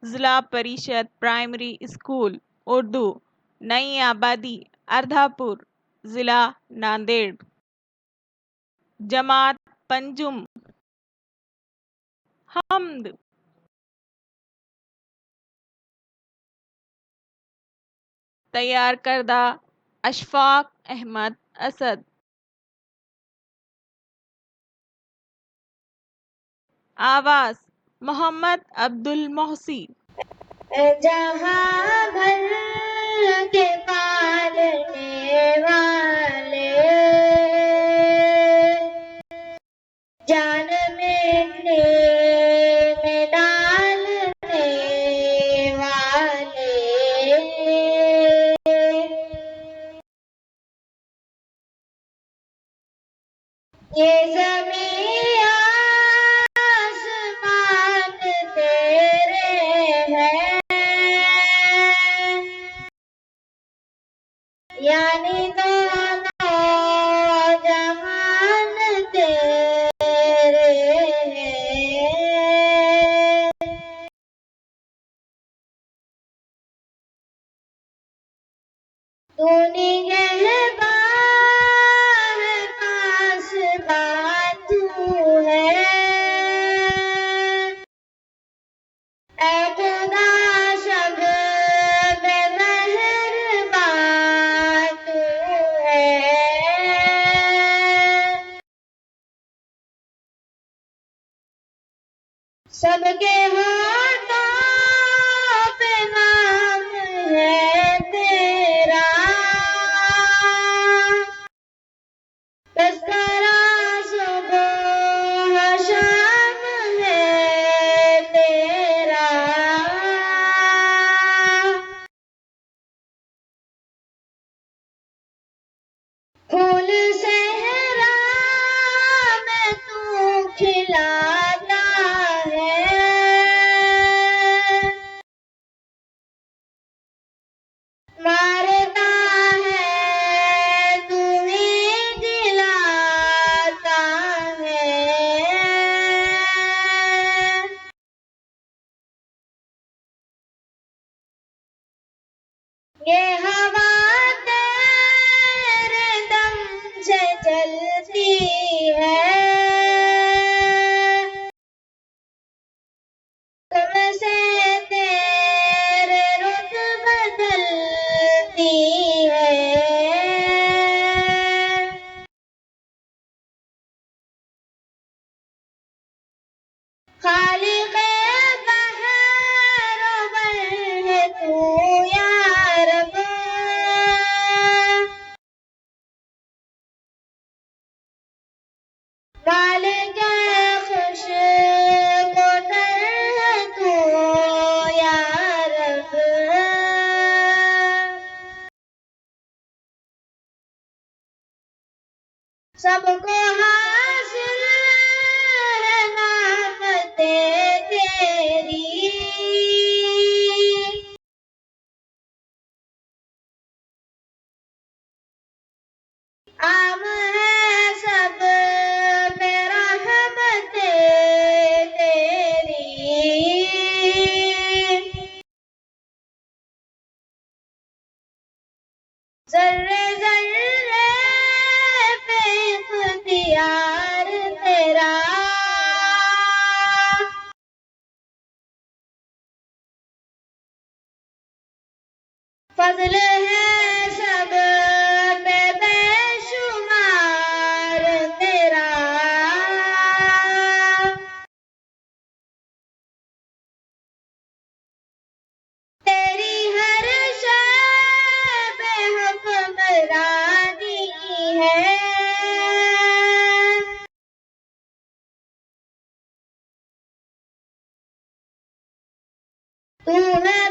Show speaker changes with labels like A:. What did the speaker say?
A: जिला परिषद primary school Urdu, नई आबादी अर्धापुर, जिला नांदेड़। जमात पंजुम, हम्द। तैयार करदा अशफाक अहमद असद। आवाज मोहम्मद अब्दुल मोहसी।
B: जहाँ भर के पालने वाले, जान में डालने वाले, ये ज़मीं आसमान तेरे हैं, यानी दोनों जहान तेरे हैं। तू निगहबान पासबान तू है, ऐ खुदा शब में मेहरबान तू है। सबके होठों पे नाम है तेरा, तज़किरा सुबह शाम है तेरा। फूल सहरा में तू खिलाता है, मारता है तू ही जिलाता है। ये हवा तेरे दम से चलती है, तुमसे तेरे रुत बदलती है। खालिक़े बहर व बर है तू या रब, मालिके खुशबू तर है तू या रब। सबको हासिल है नेमतें तेरी, आम है सब पे रहमतें तेरी। ज़र्रे ज़र्रे पे इख्तियार तेरा, फज़ल है सब पे बेशुमार तेरा। तेरी हर शय पे हुक्मरानी है, तू है